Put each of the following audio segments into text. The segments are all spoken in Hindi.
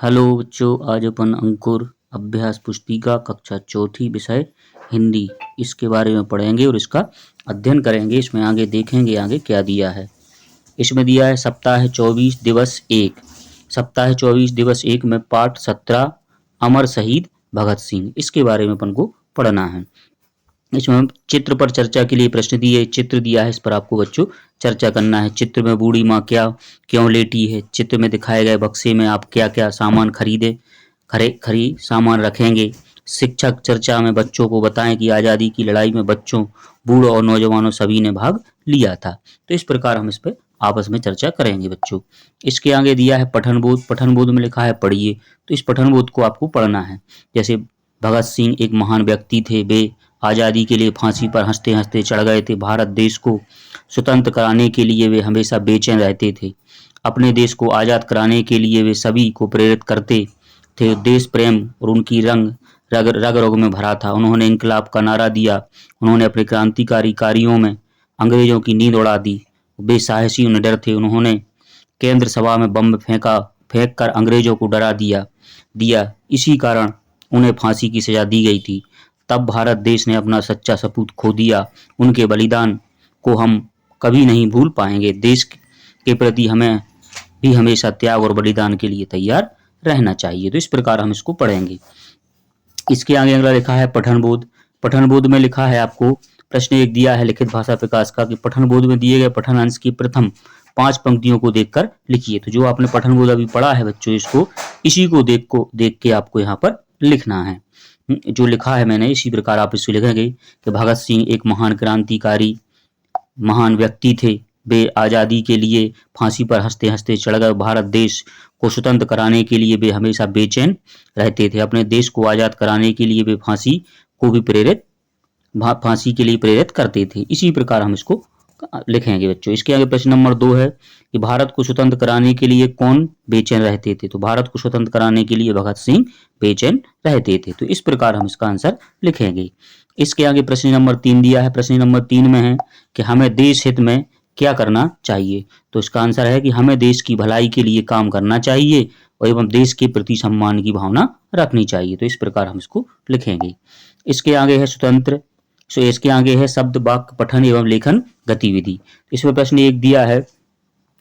हेलो बच्चों, आज अपन अंकुर अभ्यास पुस्तिका कक्षा चौथी विषय हिंदी इसके बारे में पढ़ेंगे और इसका अध्ययन करेंगे। इसमें आगे देखेंगे आगे क्या दिया है। इसमें दिया है सप्ताह 24 दिवस 1। सप्ताह 24 दिवस 1 में पाठ 17 अमर शहीद भगत सिंह, इसके बारे में अपन को पढ़ना है। इसमें हम चित्र पर चर्चा के लिए प्रश्न दिए, चित्र दिया है, इस पर आपको बच्चों चर्चा करना है। चित्र में बूढ़ी माँ क्या क्यों लेटी है, चित्र में दिखाए गए बक्से में आप क्या क्या सामान खरी सामान रखेंगे। शिक्षक चर्चा में बच्चों को बताएं कि आज़ादी की लड़ाई में बच्चों, बूढ़ों और नौजवानों सभी ने भाग लिया था। तो इस प्रकार हम इस पर आपस में चर्चा करेंगे बच्चों। इसके आगे दिया है पठन बोध। पठन बोध में लिखा है पढ़िए, तो इस पठन बोध को आपको पढ़ना है। जैसे भगत सिंह एक महान व्यक्ति थे, वे आज़ादी के लिए फांसी पर हंसते हंसते चढ़ गए थे। भारत देश को स्वतंत्र कराने के लिए वे हमेशा बेचैन रहते थे। अपने देश को आज़ाद कराने के लिए वे सभी को प्रेरित करते थे। देश प्रेम और उनकी रग रग में भरा था। उन्होंने इंकलाब का नारा दिया। उन्होंने अपने क्रांतिकारी कार्यों में अंग्रेजों की नींद उड़ा दी। वे साहसी और निडर थे। उन्होंने केंद्र सभा में बम फेंक कर अंग्रेजों को डरा दिया। इसी कारण उन्हें फांसी की सजा दी गई थी। तब भारत देश ने अपना सच्चा सपूत खो दिया। उनके बलिदान को हम कभी नहीं भूल पाएंगे। देश के प्रति हमें भी हमेशा त्याग और बलिदान के लिए तैयार रहना चाहिए। तो इस प्रकार हम इसको पढ़ेंगे। इसके आगे अगला लिखा है पठन बोध। पठन बोध में लिखा है आपको प्रश्न एक दिया है लिखित भाषा विकास का कि पठन बोध में दिए गए पठन अंश की प्रथम 5 पंक्तियों को देखकर लिखिए। तो जो आपने पठन बोध अभी पढ़ा है बच्चों, इसको इसी को देख के आपको यहाँ पर लिखना है। जो लिखा है मैंने इसी प्रकार आप इसको लिखेंगे कि भगत सिंह एक महान क्रांतिकारी महान व्यक्ति थे। वे आज़ादी के लिए फांसी पर हंसते हंसते चढ़ गए। भारत देश को स्वतंत्र कराने के लिए वे हमेशा बेचैन रहते थे। अपने देश को आज़ाद कराने के लिए वे फांसी के लिए प्रेरित करते थे। इसी प्रकार हम इसको लिखेंगे बच्चों। इसके आगे प्रश्न नंबर 2 है कि भारत को स्वतंत्र कराने के लिए कौन बेचैन रहते थे। तो भारत को स्वतंत्र कराने के लिए भगत सिंह बेचैन रहते थे। तो इस प्रकार हम इसका आंसर लिखेंगे। इसके आगे प्रश्न नंबर 3 दिया है। प्रश्न नंबर 3 में है कि हमें देश हित में क्या करना चाहिए। तो इसका आंसर है कि हमें देश की भलाई के लिए काम करना चाहिए और एवं देश के प्रति सम्मान की भावना रखनी चाहिए। तो इस प्रकार हम इसको लिखेंगे। इसके आगे है स्वतंत्र। इसके आगे है शब्द वाक्य पठन एवं लेखन गतिविधि। इसमें प्रश्न एक दिया है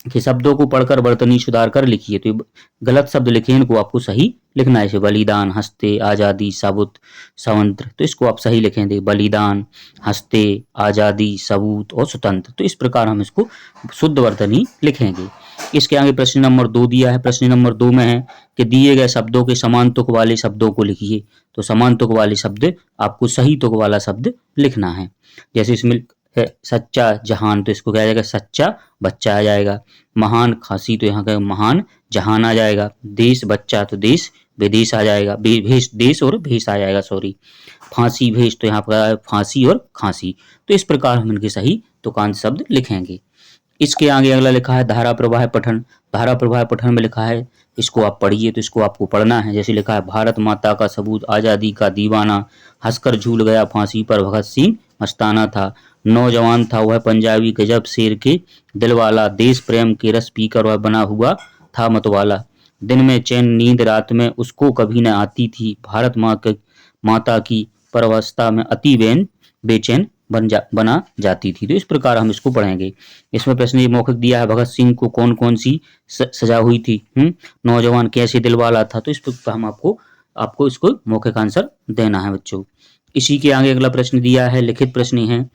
कि शब्दों को पढ़कर वर्तनी सुधार कर लिखिए। तो गलत शब्द लिखे, इनको आपको सही लिखना है। जैसे बलिदान, हंसते, आज़ादी, सबूत, स्वतंत्र, तो इसको आप सही लिखेंगे। बलिदान, हंसते, आज़ादी, सबूत और स्वतंत्र। तो इस प्रकार हम इसको शुद्ध वर्तनी लिखेंगे। इसके आगे प्रश्न नंबर 2 दिया है। प्रश्न नंबर 2 में है कि दिए गए शब्दों के समान तुक वाले शब्दों को लिखिए। तो समान तुक वाले शब्द आपको सही तुक वाला शब्द लिखना है। जैसे इसमें है सच्चा जहान, तो इसको क्या आ जाएगा, सच्चा बच्चा आ जाएगा। महान खांसी, तो यहाँ का महान जहान आ जाएगा। देश बच्चा, तो देश विदेश आ जाएगा। भेष, देश और भेष आ जाएगा, सॉरी। फांसी भेष, तो यहाँ पर फांसी और खांसी। तो इस प्रकार हम इनके सही तुकांत शब्द लिखेंगे। इसके आगे अगला लिखा है धारा प्रवाह पठन। धारा प्रवाह पठन में लिखा है, इसको आप पढ़िए। तो इसको आपको पढ़ना है। जैसे लिखा है भारत माता का सबूत, आज़ादी का दीवाना, हंसकर झूल गया फांसी पर भगत सिंह मस्ताना था। नौजवान था वह पंजाबी गजब शेर के दिल वाला, देश प्रेम के रस पीकर वह बना हुआ था मतवाला। दिन में चैन नींद रात में उसको कभी न आती थी। भारत माता की परवस्था में अति बेचैन बना जाती थी। तो इस प्रकार हम इसको पढ़ेंगे। इसमें प्रश्न ये मौखिक दिया है, भगत सिंह को कौन कौन सी सजा हुई थी। नौजवान कैसे दिलवाला था। तो इस पर हम आपको इसको मौखिक आंसर देना है बच्चों। इसी के आगे अगला प्रश्न दिया है, लिखित प्रश्न है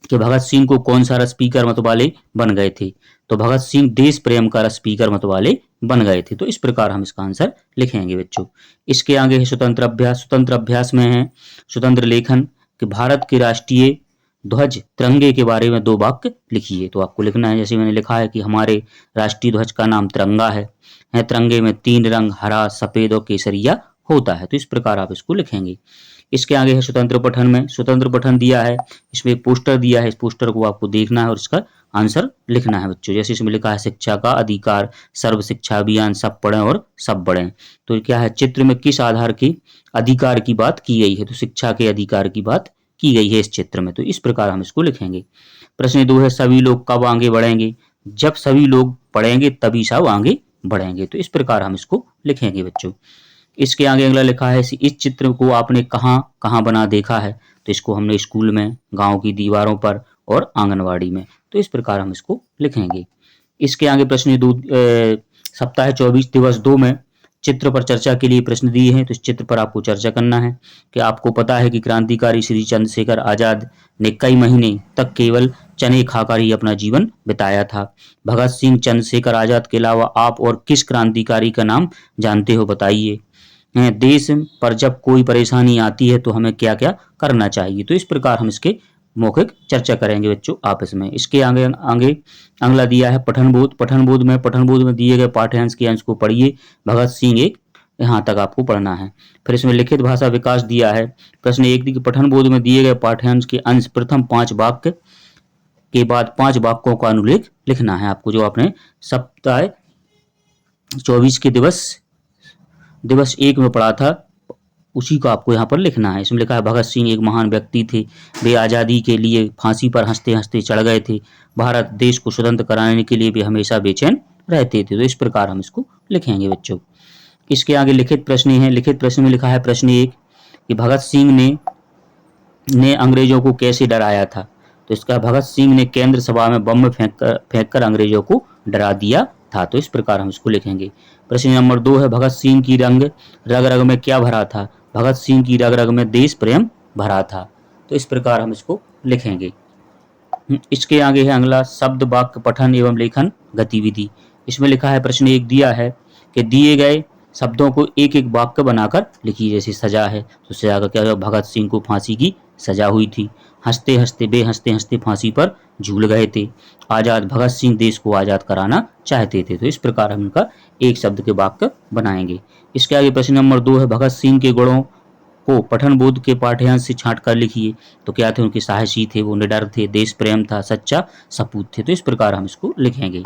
कि भगत सिंह को कौन सा रस पीकर मतवाले बन गए थे। तो भगत सिंह देश प्रेम का रस पीकर मतवाले बन गए थे। तो इस प्रकार हम इसका आंसर लिखेंगे बच्चों। इसके आगे है स्वतंत्र अभ्यास। स्वतंत्र अभ्यास में है स्वतंत्र लेखन कि भारत के राष्ट्रीय ध्वज तिरंगे के बारे में 2 वाक्य लिखिए। तो आपको लिखना है, जैसे मैंने लिखा है कि हमारे राष्ट्रीय ध्वज का नाम तिरंगा है। तिरंगे में 3 रंग हरा, सफेद और केसरिया होता है। तो इस प्रकार आप इसको लिखेंगे। इसके आगे है स्वतंत्र पठन में। स्वतंत्र पठन दिया है, इसमें एक पोस्टर दिया है। इस पोस्टर को आपको देखना है और इसका आंसर लिखना है बच्चों। जैसे इसमें लिखा है शिक्षा का अधिकार, सर्व शिक्षा अभियान, सब पढ़ें और सब बढ़ें। तो क्या है, चित्र में किस आधार के अधिकार की बात की गई है। तो शिक्षा के अधिकार की बात की गई है इस चित्र में। तो इस प्रकार हम इसको लिखेंगे। प्रश्न 2 है सभी लोग कब आगे बढ़ेंगे। जब सभी लोग पढ़ेंगे तभी सब आगे बढ़ेंगे। तो इस प्रकार हम इसको लिखेंगे बच्चों। इसके आगे अगला लिखा है इस चित्र को आपने कहाँ कहाँ बना देखा है। तो इसको हमने स्कूल में, गांव की दीवारों पर और आंगनवाड़ी में। तो इस प्रकार हम इसको लिखेंगे। इसके आगे प्रश्न दो सप्ताह 24 दिवस 2 में चित्र पर चर्चा के लिए प्रश्न दिए हैं। तो इस चित्र पर आपको चर्चा करना है कि आपको पता है कि क्रांतिकारी श्री चंद्रशेखर आजाद ने कई महीने तक केवल चने खाकर ही अपना जीवन बिताया था। भगत सिंह, चंद्रशेखर आजाद के अलावा आप और किस क्रांतिकारी का नाम जानते हो, बताइए। देश पर जब कोई परेशानी आती है तो हमें क्या क्या करना चाहिए। तो इस प्रकार हम इसके मौखिक चर्चा करेंगे बच्चों आपस में। इसके आगे आगे अगला दिया है पठन बोध में दिए गए पाठ्यांश के अंश को पढ़िए। भगत सिंह एक, यहाँ तक आपको पढ़ना है। फिर इसमें लिखित भाषा विकास दिया है। प्रश्न 1 पठन बोध में दिए गए पाठ्यांश के अंश प्रथम 5 वाक्य के बाद 5 वाक्यों का अनुलेख लिखना है आपको। जो आपने सप्ताह 24 के दिवस 1 में पढ़ा था उसी को आपको यहाँ पर लिखना है। इसमें लिखा है भगत सिंह एक महान व्यक्ति थे, वे आज़ादी के लिए फांसी पर हंसते हंसते चढ़ गए थे। भारत देश को स्वतंत्र कराने के लिए वे हमेशा बेचैन रहते थे। तो इस प्रकार हम इसको लिखेंगे बच्चों। इसके आगे लिखित प्रश्न है। लिखित प्रश्न में लिखा है प्रश्न 1 कि भगत सिंह ने अंग्रेजों को कैसे डराया था। तो इसका भगत सिंह ने केंद्र सभा में बम फेंक कर अंग्रेजों को डरा दिया था। तो इस प्रकार हम इसको लिखेंगे। प्रश्न नंबर 2 है भगत सिंह की रग रग में क्या भरा था। भगत सिंह की रग रग में देश प्रेम भरा था। तो इस प्रकार हम इसको लिखेंगे। इसके आगे है अगला शब्द वाक्य पठन एवं लेखन गतिविधि। इसमें लिखा है प्रश्न 1 दिया है कि दिए गए शब्दों को एक एक वाक्य बनाकर लिखिए। जैसे सजा है तो सजा का क्या है, भगत सिंह को फांसी की सजा हुई थी। हंसते हंसते फांसी पर झूल गए थे। आजाद, भगत सिंह देश को आजाद कराना चाहते थे। तो इस प्रकार हम इनका एक शब्द के वाक्य बनाएंगे। इसके आगे प्रश्न नंबर 2 है भगत सिंह के गुणों को पठन बोध के पाठ्यांश से छांट कर लिखिए। तो क्या थे, उनके साहसी थे, वो निडर थे, देश प्रेम था, सच्चा सपूत थे। तो इस प्रकार हम इसको लिखेंगे।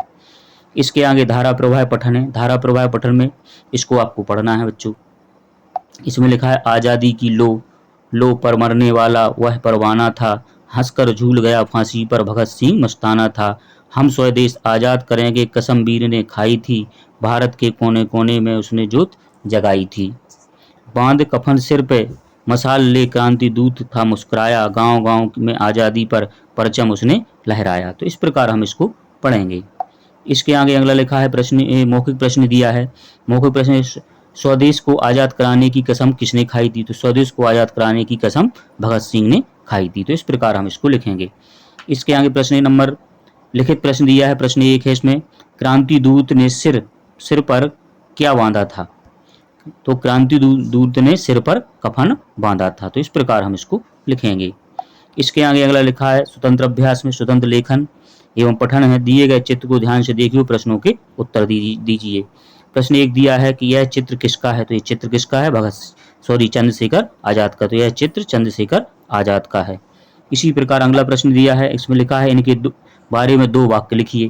इसके आगे धारा प्रवाह पठन है। धारा प्रवाह पठन में इसको आपको पढ़ना है बच्चों। इसमें लिखा है आज़ादी की लो पर मरने वाला वह परवाना था, हंसकर झूल गया फांसी पर भगत सिंह मस्ताना था। हम स्वदेश आज़ाद करेंगे कसम वीर ने खाई थी, भारत के कोने कोने में उसने जोत जगाई थी। बांध कफन सिर पे मसाल ले क्रांति दूत था मुस्कुराया, गांव गांव में आज़ादी पर परचम उसने लहराया। तो इस प्रकार हम इसको पढ़ेंगे। इसके आगे अगला लिखा है प्रश्न, मौखिक प्रश्न दिया है। मौखिक प्रश्न स्वदेश को आज़ाद कराने की कसम किसने खाई थी। तो स्वदेश को आज़ाद कराने की कसम भगत सिंह ने खाई थी। तो इस प्रकार हम इसको लिखेंगे। इसके आगे प्रश्न नंबर लिखित प्रश्न दिया है। प्रश्न 1 है इसमें क्रांति दूत ने सिर पर क्या बांधा था। तो क्रांति दूत ने सिर पर कफन बांधा था। तो इस प्रकार हम इसको लिखेंगे। इसके आगे अगला लिखा है स्वतंत्र अभ्यास में स्वतंत्र लेखन एवं पठन है। दिए गए चित्र को ध्यान से देखिए, प्रश्नों के उत्तर दीजिए। प्रश्न 1 दिया है कि यह चित्र किसका है। तो ये चित्र किसका है, चंद्रशेखर आजाद का। तो यह चित्र चंद्रशेखर आजाद का है। इसी प्रकार अगला प्रश्न दिया है। इसमें लिखा है इनके बारे में 2 वाक्य लिखिए।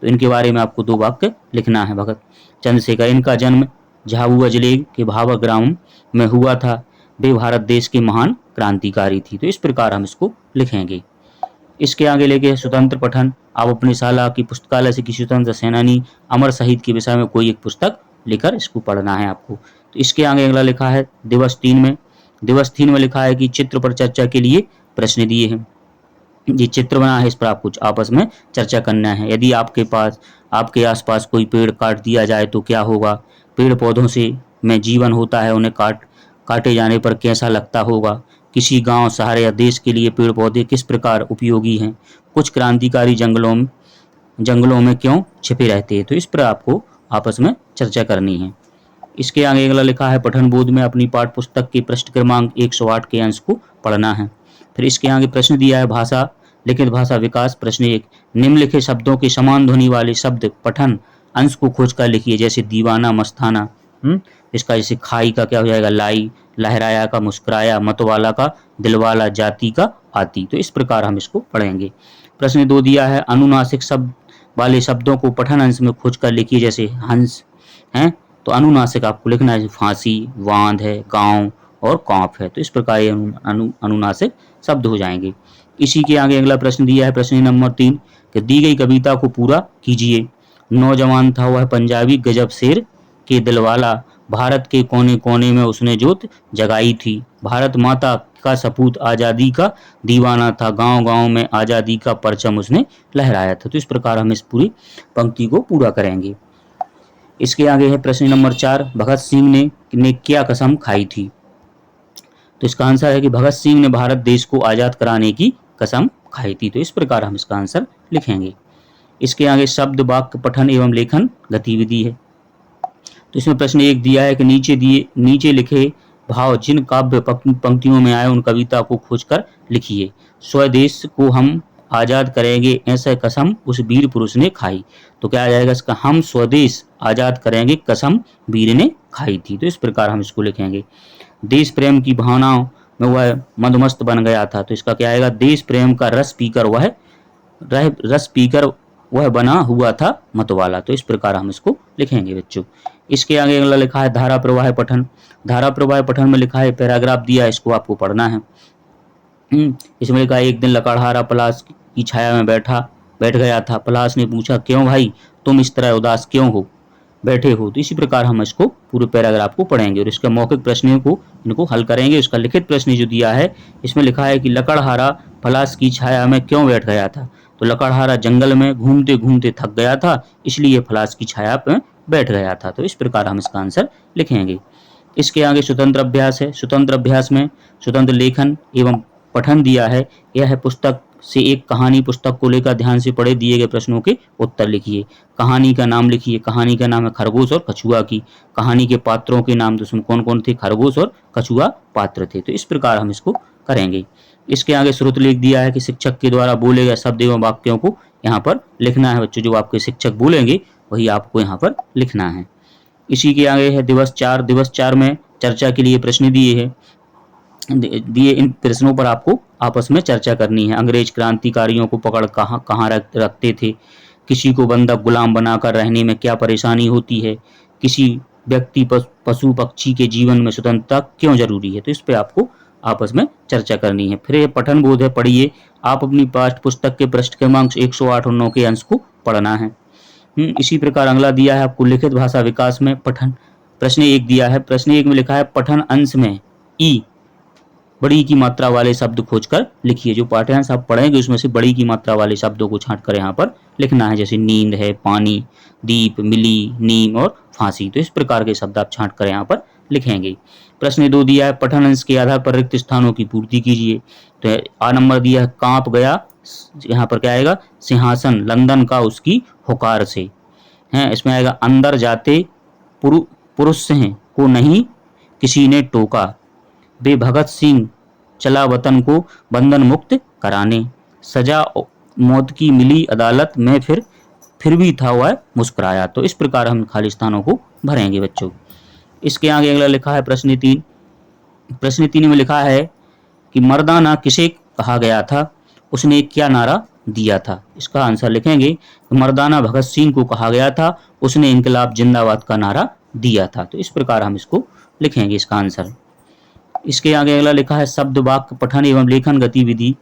तो इनके बारे में आपको 2 वाक्य लिखना है। भगत चंद्रशेखर, इनका जन्म झाबुआ जिले के भावा ग्राम में हुआ था, वे भारत देश के महान क्रांतिकारी थी। तो इस प्रकार हम इसको लिखेंगे। इसके आगे लेके स्वतंत्र पठन। आप अपनी शाला की पुस्तकालय से किसी स्वतंत्र सेनानी अमर शहीद के विषय में कोई एक पुस्तक लेकर इसको पढ़ना है आपको। तो इसके आगे अगला लिखा है दिवस 3 में लिखा है कि चित्र पर चर्चा के लिए प्रश्न दिए हैं। ये चित्र बना है, इस पर आप कुछ आपस में चर्चा करना है। यदि आपके आसपास कोई पेड़ काट दिया जाए तो क्या होगा। पेड़ पौधों से में जीवन होता है, उन्हें काटे जाने पर कैसा लगता होगा। किसी गांव, शहर या देश के लिए पेड़ पौधे किस प्रकार उपयोगी हैं। कुछ क्रांतिकारी जंगलों में क्यों छिपे रहते हैं। तो इस पर आपको आपस में चर्चा करनी है। इसके आगे अगला लिखा है पठन बोध में अपनी पाठ्य पुस्तक के पृष्ठ क्रमांक 108 के अंश को पढ़ना है। फिर इसके आगे प्रश्न दिया है लिखित भाषा विकास। प्रश्न 1 निम्नलिखित शब्दों के समान ध्वनि वाले शब्द पठन अंश को खोजकर लिखिए। जैसे दीवाना, मस्ताना। इसका जैसे खाई का क्या हो जाएगा, लाई। लहराया का मुस्कुराया, मतवाला का दिलवाला, जाति का आती। तो इस प्रकार हम इसको पढ़ेंगे। प्रश्न 2 दिया है अनुनासिक शब्द वाले शब्दों को पठन अंश में खोजकर लिखिए। जैसे हंस है तो अनुनासिक आपको लिखना है, फांसी, वांध है, गांव और कौफ है। तो इस प्रकार ये अनुनासिक शब्द हो जाएंगे। इसी के आगे अगला प्रश्न दिया है प्रश्न नंबर 3 कि दी गई कविता को पूरा कीजिए। नौजवान था वह पंजाबी गजब शेर के दिलवाला, भारत के कोने कोने में उसने जोत जगाई थी, भारत माता का सपूत आज़ादी का दीवाना था, गांव गांव में आज़ादी का परचम उसने लहराया था। तो इस प्रकार हम इस पूरी पंक्ति को पूरा करेंगे। इसके आगे है प्रश्न नंबर 4, भगत सिंह ने क्या कसम खाई थी? तो इसका आंसर है कि भगत सिंह ने भारत देश को आज़ाद कराने की कसम खाई थी। तो इस प्रकार हम इसका आंसर लिखेंगे। इसके आगे शब्द वाक्य पठन एवं लेखन गतिविधि है। तो इसमें प्रश्न 1 दिया है कि नीचे लिखे भाव जिन काव्य पंक्तियों में आए उन कविता को खोजकर लिखिए। स्वदेश को हम आज़ाद करेंगे ऐसा कसम उस वीर पुरुष ने खाई। तो क्या आ जाएगा इसका, हम स्वदेश आज़ाद करेंगे कसम वीर ने खाई थी। तो इस प्रकार हम इसको लिखेंगे। देश प्रेम की भावनाओं में वह मदमस्त बन गया था। तो इसका क्या आएगा, देश प्रेम का रस पीकर वह बना हुआ था मतवाला। तो इस प्रकार हम इसको लिखेंगे बच्चों। इसके आगे अगला लिखा है धारा प्रवाह पठन। धारा प्रवाह पठन में लिखा है, पैराग्राफ दिया है, इसको आपको पढ़ना है। इसमें लिखा है, एक दिन लकड़हारा पलाश की छाया में बैठ गया था। पलाश ने पूछा, क्यों भाई तुम इस तरह उदास क्यों हो बैठे हो? तो इसी प्रकार हम इसको पूरे पैराग्राफ को पढ़ेंगे और इसका मौखिक प्रश्नों को इनको हल करेंगे। इसका लिखित प्रश्न जो दिया है इसमें लिखा है कि लकड़हारा पलाश की छाया में क्यों बैठ गया था? तो लकड़हारा जंगल में घूमते घूमते थक गया था, इसलिए पलाश की छाया में बैठ गया था। तो इस प्रकार हम इसका आंसर लिखेंगे। इसके आगे स्वतंत्र अभ्यास है। स्वतंत्र अभ्यास में स्वतंत्र लेखन एवं पठन दिया है। यह है पुस्तक से एक कहानी, पुस्तक को लेकर ध्यान से पढ़े दिए गए प्रश्नों के उत्तर लिखिए। कहानी का नाम लिखिए। कहानी का नाम है खरगोश और कछुआ की। कहानी के पात्रों के नाम तो उसमें कौन कौन थे? खरगोश और कछुआ पात्र थे। तो इस प्रकार हम इसको करेंगे। इसके आगे स्रोत लेख दिया है कि शिक्षक के द्वारा बोले गए शब्द एवं वाक्यों को यहाँ पर लिखना है बच्चों। जो आपके शिक्षक बोलेंगे वही आपको यहाँ पर लिखना है। इसी के आगे है दिवस 4। दिवस 4 में चर्चा के लिए प्रश्न दिए इन प्रश्नों पर आपको आपस में चर्चा करनी है। अंग्रेज क्रांतिकारियों को पकड़ कहाँ रखते थे? किसी को बंधक गुलाम बनाकर रहने में क्या परेशानी होती है? किसी व्यक्ति पशु पक्षी के जीवन में स्वतंत्रता क्यों जरूरी है? तो इस पे आपको आपस में चर्चा करनी है। फिर पठन बोध है, पढ़िए। आप अपनी पाठ्य पुस्तक के पृष्ठ क्रमांक 108 और 9 के अंश को पढ़ना है। इसी प्रकार अगला दिया है आपको लिखित भाषा विकास में पठन। प्रश्न 1 दिया है। प्रश्न 1 में लिखा है, पठन अंश में ई बड़ी की मात्रा वाले शब्द खोजकर लिखिए। जो पाठ्यांश आप पढ़ेंगे उसमें से बड़ी की मात्रा वाले शब्दों को छांट कर यहाँ पर लिखना है। जैसे नींद है, पानी, दीप, मिली, नीम और फांसी। तो इस प्रकार के शब्द आप छांट कर यहाँ पर लिखेंगे। प्रश्न 2 दिया है, पठन अंश के आधार पर रिक्त स्थानों की पूर्ति कीजिए। तो आ नंबर दिया है, कांप गया, यहाँ पर क्या आएगा, सिंहासन लंदन का उसकी हुकार से है। इसमें आएगा, अंदर जाते पुरुष को नहीं किसी ने टोका, बे भगत सिंह चला वतन को बंधन मुक्त कराने, सजा मौत की मिली अदालत में फिर भी था वह मुस्कुराया। तो इस प्रकार हम खाली स्थानों को भरेंगे बच्चों। इसके आगे अगला लिखा है प्रश्न 3। प्रश्न 3 में लिखा है कि मर्दाना किसे कहा गया था, उसने क्या नारा दिया था? इसका आंसर लिखेंगे, मर्दाना भगत सिंह को कहा गया था, उसने इंकलाब जिंदाबाद का नारा दिया था। तो इस प्रकार हम इसको लिखेंगे इसका आंसर। इसके आगे अगला लिखा है शब्द वाक्य पठन एवं लेखन गतिविधि।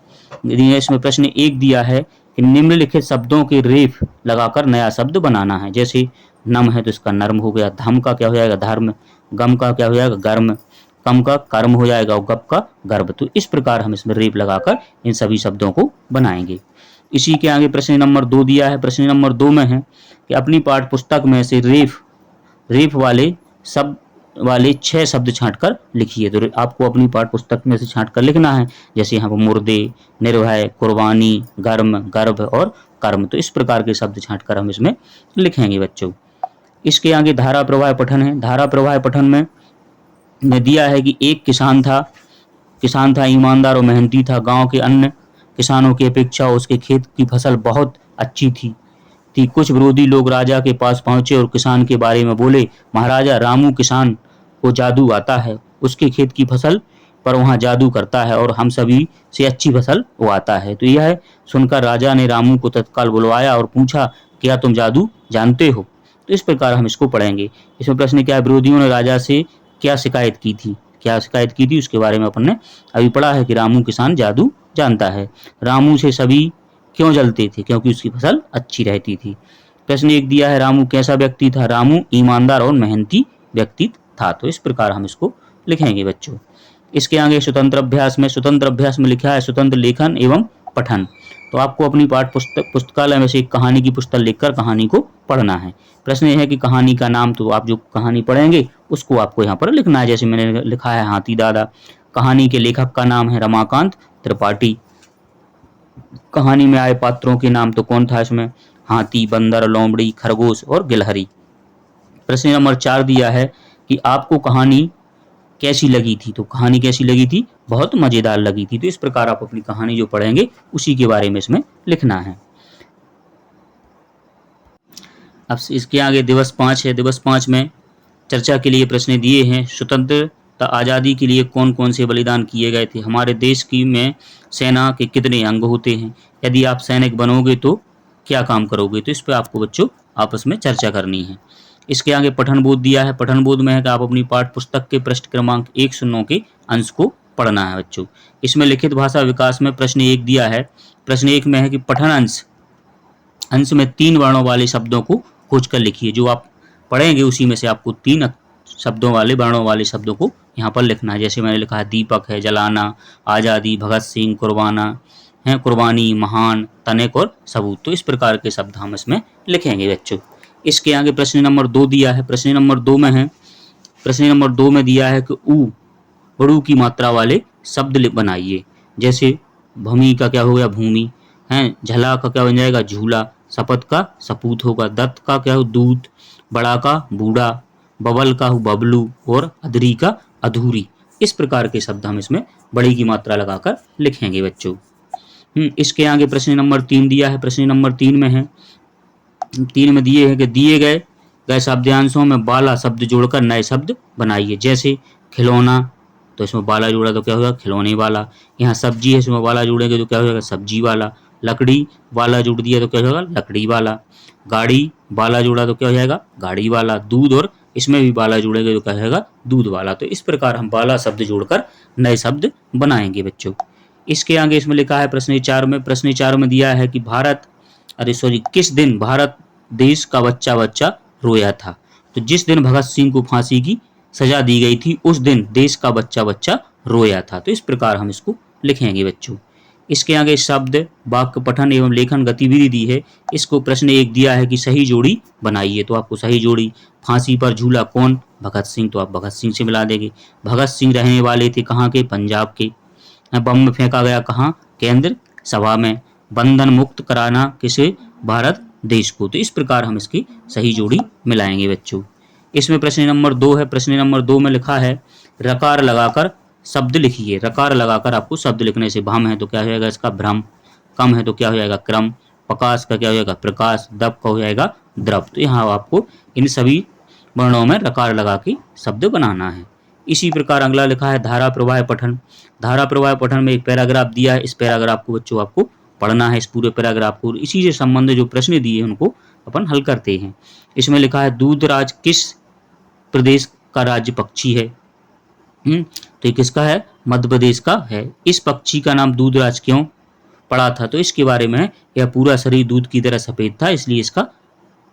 इसमें प्रश्न 1 दिया है कि निम्नलिखित शब्दों के रेफ लगाकर नया शब्द बनाना है। जैसे नम है तो इसका नर्म हो गया, धम का क्या हो जाएगा, धर्म, गम का क्या हो जाएगा, गर्म, कम का कर्म हो जाएगा और गप का गर्भ। तो इस प्रकार हम इसमें रेफ लगाकर इन सभी शब्दों को बनाएंगे। इसी के आगे प्रश्न नंबर 2 दिया है। प्रश्न नंबर 2 में है कि अपनी पाठ्य पुस्तक में से रेफ वाले 6 शब्द छांटकर लिखिए। तो आपको अपनी पाठ्य पुस्तक में से छांटकर लिखना है। जैसे यहाँ पर मुर्दे, निर्भय, कुर्बानी, गर्म, गर्भ और कर्म। तो इस प्रकार के शब्द छांटकर हम इसमें लिखेंगे बच्चों। इसके आगे धारा प्रवाह पठन है। धारा प्रवाह पठन में दिया है कि एक किसान था ईमानदार और मेहनती था। गांव के अन्य किसानों की अपेक्षा उसके खेत की फसल बहुत अच्छी थी। कुछ विरोधी लोग राजा के पास पहुंचे और किसान के बारे में बोले, महाराजा रामू किसान को जादू आता है, उसके खेत की फसल पर वहाँ जादू करता है और हम सभी से अच्छी फसल उगाता है। तो यह सुनकर राजा ने रामू को तत्काल बुलवाया और पूछा, क्या तुम जादू जानते हो? तो इस प्रकार हम इसको पढ़ेंगे। इसमें प्रश्न क्या है, विरोधियों ने राजा से क्या शिकायत की थी उसके बारे में अपन ने अभी पढ़ा है कि रामू किसान जादू जानता है। रामू से सभी क्यों जलते थे? क्योंकि उसकी फसल अच्छी रहती थी। प्रश्न 1 दिया है रामू कैसा व्यक्ति था, रामू ईमानदार और मेहनती व्यक्ति था। तो इस प्रकार हम इसको लिखेंगे बच्चों। इसके आगे स्वतंत्र अभ्यास में लिखा है स्वतंत्र लेखन एवं पठन। तो आपको अपनी पुस्तकालय में से एक कहानी की पुस्तक लेकर कहानी को पढ़ना है। प्रश्न यह है कि कहानी का नाम, तो आप जो कहानी पढ़ेंगे उसको आपको यहाँ पर लिखना है। जैसे मैंने लिखा है हाथी दादा। कहानी के लेखक का नाम है रमाकांत त्रिपाठी। कहानी में आए पात्रों के नाम तो कौन था इसमें, हाथी, बंदर, लोमड़ी, खरगोश और गिलहरी। प्रश्न नंबर 4 दिया है कि आपको कहानी कैसी लगी थी। तो कहानी कैसी लगी थी, बहुत मजेदार लगी थी। तो इस प्रकार आप अपनी कहानी जो पढ़ेंगे उसी के बारे में इसमें लिखना है। अब इसके आगे दिवस 5 है। दिवस 5 में चर्चा के लिए प्रश्न दिए हैं। स्वतंत्रता आज़ादी के लिए कौन कौन से बलिदान किए गए थे, हमारे देश की में सेना के कितने अंग होते हैं, यदि आप सैनिक बनोगे तो क्या काम करोगे। तो इस पर आपको बच्चों आपस में चर्चा करनी है। इसके आगे पठन बोध दिया है। पठन बोध में है कि आप अपनी पाठ पुस्तक के पृष्ठ क्रमांक 1 से 9 के अंश को पढ़ना है बच्चों। इसमें लिखित भाषा विकास में प्रश्न 1 दिया है। प्रश्न 1 में है कि पठन अंश में 3 वर्णों वाले शब्दों को खोज कर लिखिए। जो आप पढ़ेंगे उसी में से आपको 3 शब्दों वाले वर्णों वाले शब्दों को यहाँ पर लिखना है। जैसे मैंने लिखा है दीपक है, जलाना, आज़ादी, भगत सिंह, कुर्बाना है, कुर्बानी, महान, तनिक और सबूत। तो इस प्रकार के शब्द हम इसमें लिखेंगे बच्चों। इसके आगे प्रश्न नंबर 2 दिया है। प्रश्न नंबर 2 में दिया है कि ऊ बड़ू की मात्रा वाले शब्द बनाइए। जैसे भूमि का क्या हो गया, भूमि है, झला का क्या बन जाएगा, झूला, शपथ का सपूत होगा, दत्त का क्या हो, दूध, बड़ा का बूढ़ा, बबल का हो बबलू और अधरी का अधूरी। इस प्रकार के शब्द हम इसमें बड़ी की मात्रा लगाकर लिखेंगे बच्चों। इसके आगे प्रश्न नंबर 3 दिया है। प्रश्न नंबर 3 में है, 3 में दिए है कि दिए गए शब्दांशों में बाला शब्द जोड़कर नए शब्द बनाइए। जैसे खिलौना, तो इसमें बाला जोड़ा तो क्या होगा, खिलौने वाला। यहाँ सब्जी है, इसमें बाला जोड़ेंगे तो क्या हो जाएगा, सब्जी वाला। लकड़ी बाला जोड़ दिया तो क्या हो जाएगा, लकड़ी वाला। गाड़ी बाला जोड़ा तो क्या हो जाएगा, गाड़ी वाला। दूध, और इसमें भी बाला जोड़ेंगे तो क्या हो जाएगा, दूध वाला। तो इस प्रकार हम बाला शब्द जोड़कर नए शब्द बनाएंगे बच्चों। इसके आगे इसमें लिखा है प्रश्न 4 में दिया है कि किस दिन भारत देश का बच्चा रोया था। तो जिस दिन भगत सिंह को फांसी की सजा दी गई थी उस दिन देश का बच्चा रोया था। तो इस प्रकार हम इसको लिखेंगे बच्चों। इसके आगे शब्द वाक्य पठन एवं लेखन गतिविधि दी है। इसको प्रश्न 1 दिया है कि सही जोड़ी बनाइए। तो आपको सही जोड़ी, फांसी पर झूला कौन, भगत सिंह, तो आप भगत सिंह से मिला देंगे। भगत सिंह रहने वाले थे कहाँ के, पंजाब के। बम फेंका गया कहाँ, केंद्र सभा में। बंधन मुक्त कराना किसे, भारत देश को। तो इस प्रकार हम इसकी सही जोड़ी मिलाएंगे बच्चों। इसमें प्रश्न नंबर 2 है। प्रश्न नंबर 2 में लिखा है रकार लगाकर शब्द लिखिए। रकार लगाकर आपको शब्द लिखने से भ्रम है तो क्या हो जाएगा इसका, भ्रम। कम है तो क्या हो जाएगा, क्रम। प्रकाश का क्या हो जाएगा, प्रकाश। दब का हो जाएगा, द्रव। तो यहाँ आपको इन सभी वर्णों में रकार लगा के शब्द बनाना है। इसी प्रकार अगला लिखा है धारा प्रवाह पठन। धारा प्रवाह पठन में एक पैराग्राफ दिया है। इस पैराग्राफ को बच्चों आपको पढ़ना है, इस पूरे पैराग्राफ को। इसी से संबंधित जो प्रश्न दिए हैं उनको अपन हल करते हैं। इसमें लिखा है दूधराज किस प्रदेश का राज्य पक्षी है। तो ये किसका है, मध्य प्रदेश का है। इस पक्षी का नाम दूधराज क्यों पड़ा था, तो इसके बारे में यह पूरा शरीर दूध की तरह सफेद था इसलिए इसका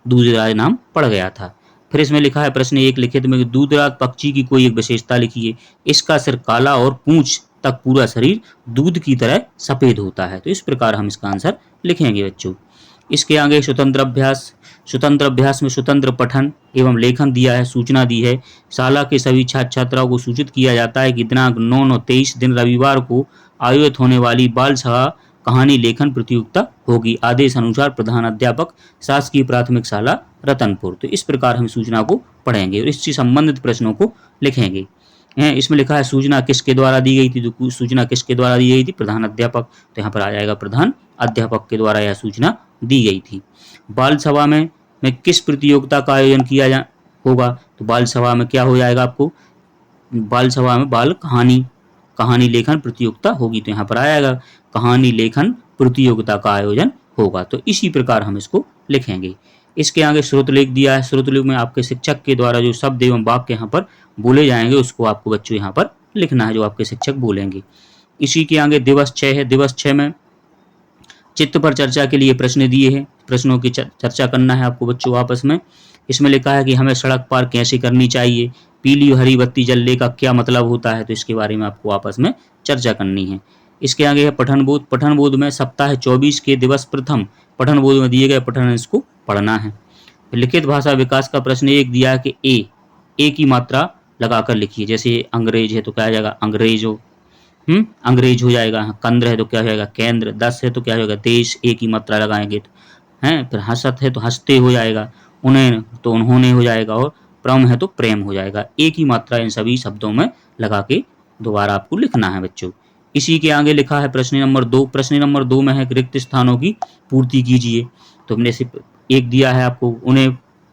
दूधराज नाम पड़ गया था। फिर इसमें लिखा है प्रश्न 1 लिखित में दूधराज पक्षी की कोई एक विशेषता लिखिए। इसका सिर काला और पूंछ तक पूरा शरीर दूध की तरह सफेद होता है। तो इस प्रकार हम इसका आंसर लिखेंगे बच्चों। इसके आगे स्वतंत्र अभ्यास में स्वतंत्र पठन एवं लेखन दिया है। सूचना दी है शाला के सभी छात्र छात्राओं को सूचित किया जाता है कि दिनांक 9/9/23 दिन रविवार को आयोजित होने वाली बाल सभा कहानी लेखन प्रतियोगिता होगी। आदेश अनुसार प्रधान अध्यापक शासकीय प्राथमिक शाला रतनपुर। तो इस प्रकार हम सूचना को पढ़ेंगे और इससे संबंधित प्रश्नों को लिखेंगे। इसमें लिखा है सूचना किसके द्वारा दी गई थी, तो सूचना किसके द्वारा दी गई थी, प्रधान अध्यापक। तो यहाँ पर आ जाएगा प्रधान अध्यापक के द्वारा यह सूचना दी गई थी। बाल सभा में किस प्रतियोगिता का आयोजन किया होगा, तो बाल सभा में क्या हो जाएगा आपको, बाल सभा में बाल कहानी लेखन प्रतियोगिता होगी। तो यहाँ पर आएगा कहानी लेखन प्रतियोगिता का आयोजन होगा। तो इसी प्रकार हम इसको लिखेंगे। इसके आगे स्रोतलेख दिया है। स्रोतलेख में आपके शिक्षक के द्वारा जो शब्द एवं वाक्य यहाँ पर बोले जाएंगे उसको आपको बच्चों यहाँ पर लिखना है जो आपके शिक्षक बोलेंगे। इसी के आगे दिवस 6 है। दिवस 6 में चित्त पर चर्चा के लिए प्रश्न दिए हैं, प्रश्नों की चर्चा करना है आपको बच्चों आपस में। इसमें लिखा है कि हमें सड़क पार कैसे करनी चाहिए, पीली और हरी बत्ती जलने का क्या मतलब होता है, तो इसके बारे में आपको आपस में चर्चा करनी है। इसके आगे है पठन बोध। पठन बोध में सप्ताह 24 के दिवस प्रथम पठन बोध में दिए गए पठन इसको पढ़ना है। लिखित भाषा विकास का प्रश्न एक दिया है कि ए की मात्रा लगाकर लिखिए। जैसे अंग्रेज है तो क्या हो जाएगा अंग्रेजो, अंग्रेज हो जाएगा। कंद्र है तो क्या हो जाएगा केंद्र। दस है तो क्या हो जाएगा देश, ए की मात्रा लगाएंगे तो हैं। फिर हसत है तो हंसते हो जाएगा, उन्हें तो उन्होंने हो जाएगा, और प्रम है तो प्रेम हो जाएगा। ए की मात्रा इन सभी शब्दों में लगा के दोबारा आपको लिखना है बच्चों। इसी के आगे लिखा है प्रश्न नंबर 2। प्रश्न नंबर 2 में है रिक्त स्थानों की पूर्ति कीजिए। तो हमने सिर्फ एक दिया है आपको,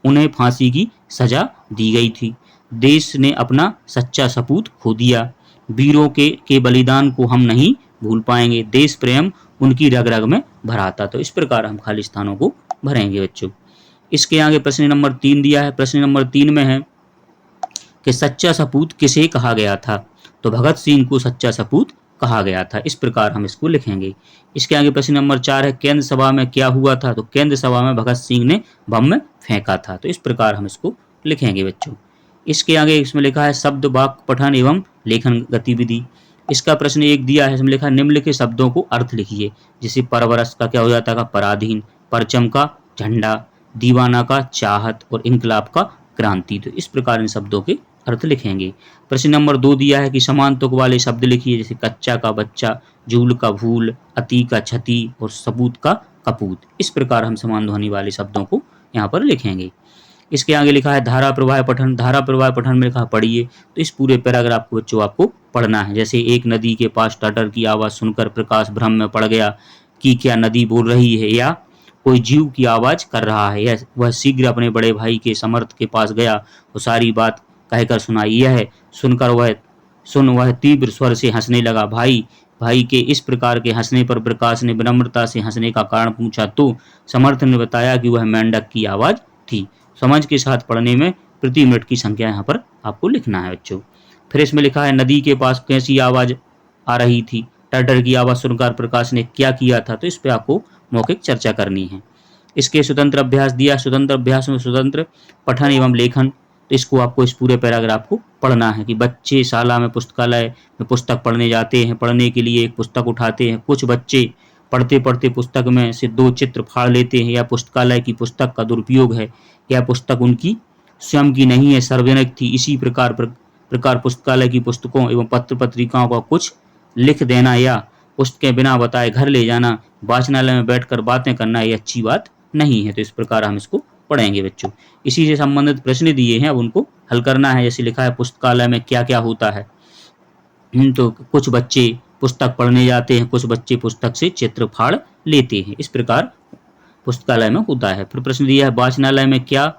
उन्हें फांसी की सजा दी गई थी। देश ने अपना सच्चा सपूत खो दिया। वीरों के बलिदान को हम नहीं भूल पाएंगे। देश प्रेम उनकी रग रग में भरा था। तो इस प्रकार हम खाली स्थानों को भरेंगे बच्चों। इसके आगे प्रश्न नंबर 3 दिया है। प्रश्न नंबर 3 में है कि सच्चा सपूत किसे कहा गया था। तो भगत सिंह को सच्चा सपूत कहा गया था। इस प्रकार हम इसको लिखेंगे। इसके आगे प्रश्न नंबर 4 है केंद्र सभा में क्या हुआ था। तो केंद्र सभा में भगत सिंह ने बम फेंका था। तो इस प्रकार हम इसको लिखेंगे बच्चों। इसके आगे इसमें लिखा है शब्द वाक्य पठन एवं लेखन गतिविधि। इसका प्रश्न एक दिया है, इसमें लिखा निम्नलिखित शब्दों को अर्थ लिखिए। जैसे परवरस का क्या हो जाता है पराधीन, परचम का झंडा, दीवाना का चाहत, और इनकलाब का क्रांति। तो इस प्रकार इन शब्दों के अर्थ लिखेंगे। प्रश्न नंबर 2 दिया है कि समान तुक वाले शब्द लिखिए। जैसे कच्चा का बच्चा, जूल का भूल, अति का क्षति, और सबूत का कपूत। इस प्रकार हम समान ध्वनि वाले शब्दों को यहाँ पर लिखेंगे। इसके आगे लिखा है धारा प्रवाह पठन। धारा प्रवाह पठन में लिखा पढ़िए। तो इस पूरे पैराग्राफ को बच्चों आपको पढ़ना है। जैसे एक नदी के पास टटर की आवाज़ सुनकर प्रकाश भ्रम में पड़ गया कि क्या नदी बोल रही है या कोई जीव की आवाज़ कर रहा है। या वह शीघ्र अपने बड़े भाई के समर्थ के पास गया, वो सारी बात कहकर सुनाई। यह सुनकर वह तीव्र स्वर से हंसने लगा। भाई के इस प्रकार के हंसने पर प्रकाश ने विनम्रता से हंसने का कारण पूछा तो समर्थ ने बताया कि वह मेंढक की आवाज़ थी। समझ के साथ पढ़ने में प्रति मिनट की संख्या यहाँ पर आपको लिखना है बच्चों। फिर इसमें लिखा है नदी के पास कैसी आवाज़ आ रही थी। टटर की आवाज़ सुनकर प्रकाश ने क्या किया था। तो इस पर आपको मौखिक चर्चा करनी है। इसके स्वतंत्र अभ्यास दिया। स्वतंत्र अभ्यास में स्वतंत्र पठन एवं लेखन। तो इसको आपको इस पूरे पैराग्राफ को पढ़ना है कि बच्चे शाला में पुस्तकालय में पुस्तक पढ़ने जाते हैं। पढ़ने के लिए एक पुस्तक उठाते हैं। कुछ बच्चे पढ़ते पढ़ते पुस्तक में से 2 चित्र फाड़ लेते हैं। या पुस्तकालय की पुस्तक का दुरुपयोग है, या पुस्तक उनकी स्वयं की नहीं है, सार्वजनिक थी। इसी प्रकार पुस्तकालय की पुस्तकों एवं पत्र पत्रिकाओं का कुछ लिख देना या पुस्तकें बिना बताए घर ले जाना, वाचनालय में बैठकर बातें करना, ये अच्छी बात नहीं है। तो इस प्रकार हम इसको पढ़ेंगे बच्चों। इसी से संबंधित प्रश्न दिए हैं, अब उनको हल करना है। जैसे लिखा है पुस्तकालय में क्या क्या होता है। तो कुछ बच्चे पुस्तक पढ़ने जाते हैं, कुछ बच्चे पुस्तक से चित्र फाड़ लेते हैं। इस प्रकार पुस्तकालय में होता है। फिर प्रश्न दिया है वाचनालय में क्या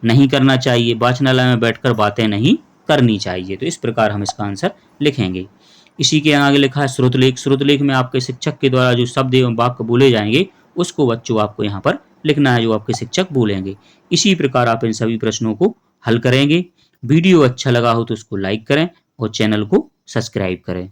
नहीं करना चाहिए। वाचनालय में बैठकर बातें नहीं करनी चाहिए। तो इस प्रकार हम इसका आंसर लिखेंगे। इसी के आगे लिखा है श्रुतलेख। श्रुतलेख में आपके शिक्षक के द्वारा जो शब्द एवं वाक्य बोले जाएंगे उसको बच्चों आपको यहाँ पर लिखना है, जो आपके शिक्षक बोलेंगे। इसी प्रकार आप इन सभी प्रश्नों को हल करेंगे। वीडियो अच्छा लगा हो तो उसको लाइक करें और चैनल को सब्सक्राइब करें।